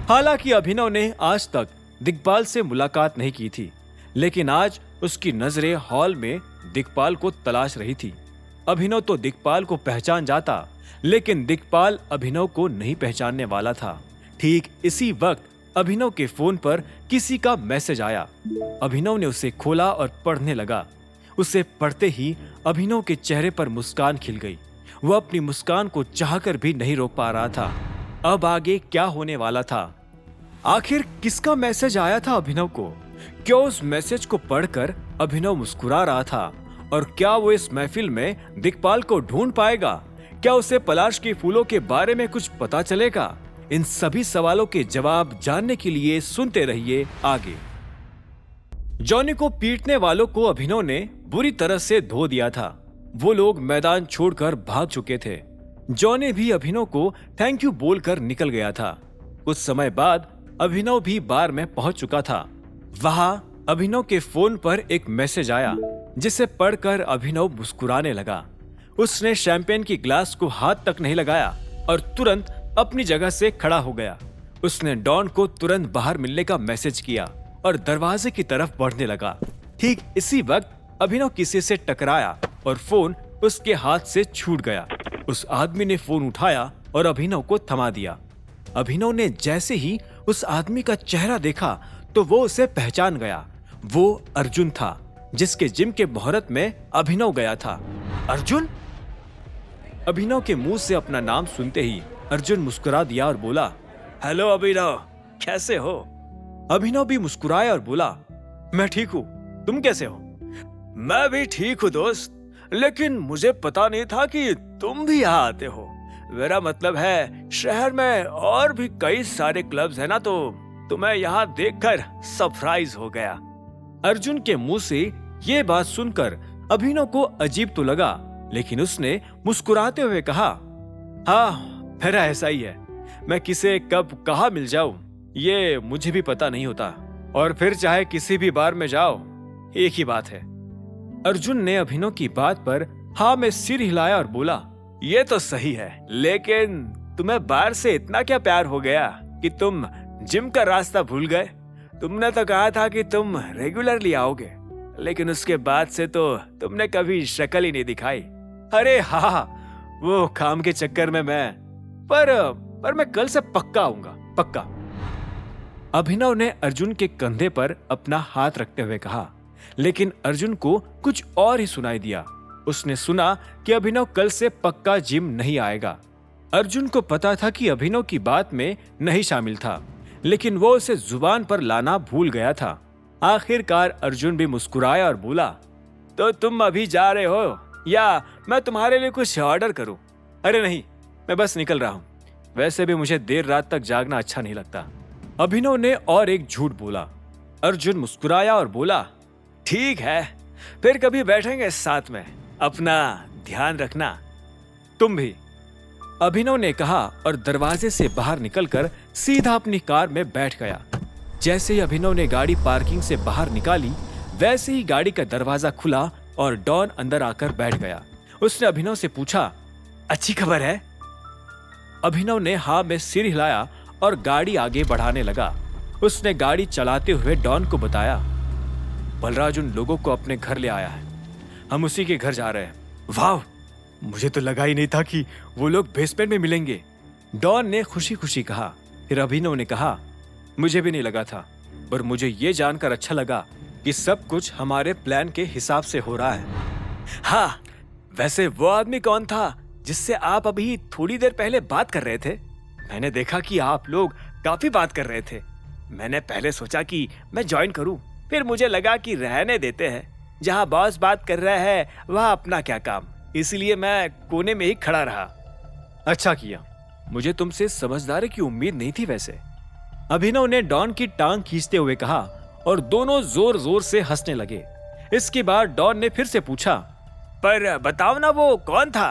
हालांकि अभिनव ने आज तक दिग्पाल से मुलाकात नहीं की थी, लेकिन आज उसकी नजरें हॉल में दिग्पाल को तलाश रही थी। अभिनव तो दिग्पाल को पहचान जाता, लेकिन दिग्पाल अभिनव को नहीं पहचानने वाला था। ठीक इसी वक्त अभिनव के फोन पर किसी का मैसेज आया। अभिनव ने उसे खोला और पढ़ने लगा। उसे पढ़ते ही अभिनव के चेहरे पर मुस्कान खिल गई। वह अपनी मुस्कान को चाहकर भी नहीं रोक पा रहा था। अब आगे क्या होने वाला था? आखिर किसका मैसेज आया था अभिनव को? क्या उस मैसेज को पढ़कर अभिनव मुस्कुरा रहा था? और क्या वो इस महफिल में दिग्पाल को ढूंढ पाएगा? क्या उसे पलाश के फूलों के बारे में कुछ पता चलेगा? इन सभी सवालों के जवाब जानने के लिए सुनते रहिए आगे। जॉनी को पीटने वालों को अभिनव ने बुरी तरह से धो दिया था। वो लोग मैदान छोड़कर भाग चुके थे। जॉनी भी अभिनव को थैंक यू बोलकर निकल गया था। कुछ समय बाद अभिनव भी बार में पहुंच चुका था। वहां अभिनव के फोन पर एक मैसेज आया, जिसे पढ़कर अभिनव मुस्कुराने लगा। उसने शैंपेन की ग्लास को हाथ तक नहीं लगाया और तुरंत अपनी जगह से खड़ा हो गया। उसने डॉन को तुरंत बाहर मिलने का मैसेज किया और दरवाजे की तरफ बढ़ने लगा। ठीक इसी वक्त अभिनव किसी से टकराया और फोन उसके हाथ से छूट गया। उस आदमी ने फोन उठाया और अभिनव को थमा दिया। अभिनव ने जैसे ही उस आदमी का चेहरा देखा तो वो उसे पहचान गया। वो अर्जुन था, जिसके जिम के मुहूर्त में अभिनव गया था। अर्जुन? अभिनव के मुंह से अपना नाम सुनते ही अर्जुन मुस्कुरा दिया और बोला, हेलो अभिनव, कैसे हो? अभिनव भी मुस्कुराया और बोला, मैं ठीक हूँ, तुम कैसे हो? मैं भी ठीक हूँ दोस्त, लेकिन मुझे पता नहीं था कि तुम भी यहाँ आते हो। मेरा मतलब है शहर में और भी कई सारे क्लब्स हैं ना, तो तुम्हें यहाँ देखकर सरप्राइज हो गया। अर्जुन के मुंह से ये बात सुनकर अभिनव को अजीब तो लगा, लेकिन उसने मुस्कुराते हुए कहा, हाँ मेरा ऐसा ही है। मैं किसे कब कहाँ मिल जाऊं ये मुझे भी पता नहीं होता, और फिर चाहे किसी भी बार में जाओ एक ही बात है। अर्जुन ने अभिनव की बात पर हाँ में सिर हिलाया और बोला, ये तो सही है, लेकिन तुम्हें बार से इतना क्या प्यार हो गया कि तुम जिम का रास्ता भूल गए? तुमने तो कहा था कि तुम रेगुलरली आओगे, लेकिन उसके बाद से तो तुमने कभी शक्ल ही नहीं दिखाई। अरे हाँ, वो काम के चक्कर में पर मैं कल से पक्का आऊंगा, पक्का। अभिनव ने अर्जुन के कंधे पर अपना हाथ रखते हुए कहा, लेकिन अर्जुन को कुछ और ही सुनाई दिया। उसने सुना कि अभिनव कल से पक्का जिम नहीं आएगा। अर्जुन को पता था कि अभिनव की बात में नहीं शामिल था, लेकिन वो उसे जुबान पर लाना भूल गया था। आखिरकार अर्जुन भी मुस्कुराया और बोला, तो तुम अभी जा रहे हो या मैं तुम्हारे लिए कुछ ऑर्डर करूं? अरे नहीं, मैं बस निकल रहा हूं। वैसे भी मुझे देर रात तक जागना अच्छा नहीं लगता। अभिनव ने और एक झूठ बोला। अर्जुन मुस्कुराया और बोला, ठीक है, फिर कभी बैठेंगे साथ में। अपना ध्यान रखना। तुम भी, अभिनव ने कहा और दरवाजे से बाहर निकलकर सीधा अपनी कार में बैठ गया। जैसे ही अभिनव ने गाड़ी पार्किंग से बाहर निकाली, वैसे ही गाड़ी का दरवाजा खुला और डॉन अंदर आकर बैठ गया। उसने अभिनव से पूछा, अच्छी खबर है? अभिनव ने हाँ में सिर हिलाया और गाड़ी आगे बढ़ाने लगा। उसने गाड़ी चलाते हुए डॉन को बताया, बलराज उन लोगों को अपने घर ले आया है, हम उसी के घर जा रहे हैं। वाह, मुझे तो लगा ही नहीं था कि वो लोग बेसमेंट में मिलेंगे, डॉन ने खुशी खुशी कहा। फिर अभिनव ने कहा, मुझे भी नहीं लगा था, पर मुझे ये जानकर अच्छा लगा कि सब कुछ हमारे प्लान के हिसाब से हो रहा है। हाँ, वैसे वो आदमी कौन था जिससे आप अभी थोड़ी देर पहले बात कर रहे थे? मैंने देखा कि आप लोग काफी बात कर रहे थे। मैंने पहले सोचा कि मैं ज्वाइन करूं, फिर मुझे लगा कि रहने देते हैं, जहां बॉस बात कर रहा है वहां अपना क्या काम, इसलिए मैं कोने में ही खड़ा रहा। अच्छा किया, मुझे तुमसे समझदारी की उम्मीद नहीं थी वैसे, अभिनव ने डॉन की टांग खींचते हुए कहा और दोनों जोर जोर से हंसने लगे। इसके बाद डॉन ने फिर से पूछा, पर बताओ ना वो कौन था?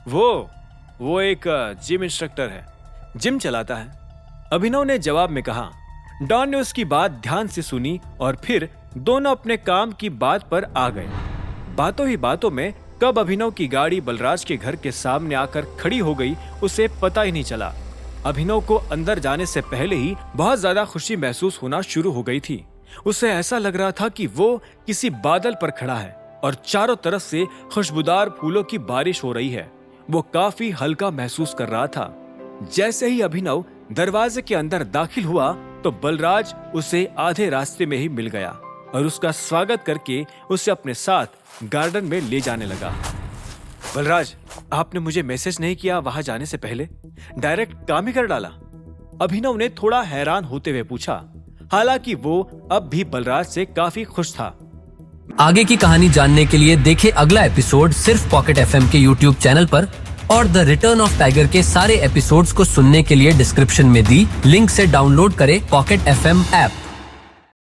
वो एक जिम इंस्ट्रक्टर है, जिम चलाता है, अभिनव ने जवाब में कहा। डॉन ने उसकी बात ध्यान से सुनी और फिर दोनों अपने काम की बात पर आ गए। बातों ही बातों में कब अभिनव की गाड़ी बलराज के घर के सामने आकर खड़ी हो गई उसे पता ही नहीं चला। अभिनव को अंदर जाने से पहले ही बहुत ज्यादा खुशी महसूस होना शुरू हो गई थी। उसे ऐसा लग रहा था कि वो किसी बादल पर खड़ा है और चारों तरफ से खुशबूदार फूलों की बारिश हो रही है। वो काफी हल्का महसूस कर रहा था। जैसे ही अभिनव दरवाजे के अंदर दाखिल हुआ तो बलराज उसे आधे रास्ते में ही मिल गया और उसका स्वागत करके उसे अपने साथ गार्डन में ले जाने लगा। बलराज, आपने मुझे मैसेज नहीं किया वहां जाने से पहले, डायरेक्ट काम ही कर डाला। अभिनव ने थोड़ा हैरान होते हुए पूछा। हालांकि वो अब भी बलराज से काफी खुश था। आगे की कहानी जानने के लिए देखें अगला एपिसोड सिर्फ पॉकेट एफएम के यूट्यूब चैनल पर, और द रिटर्न ऑफ टाइगर के सारे एपिसोड्स को सुनने के लिए डिस्क्रिप्शन में दी लिंक से डाउनलोड करें पॉकेट एफएम ऐप।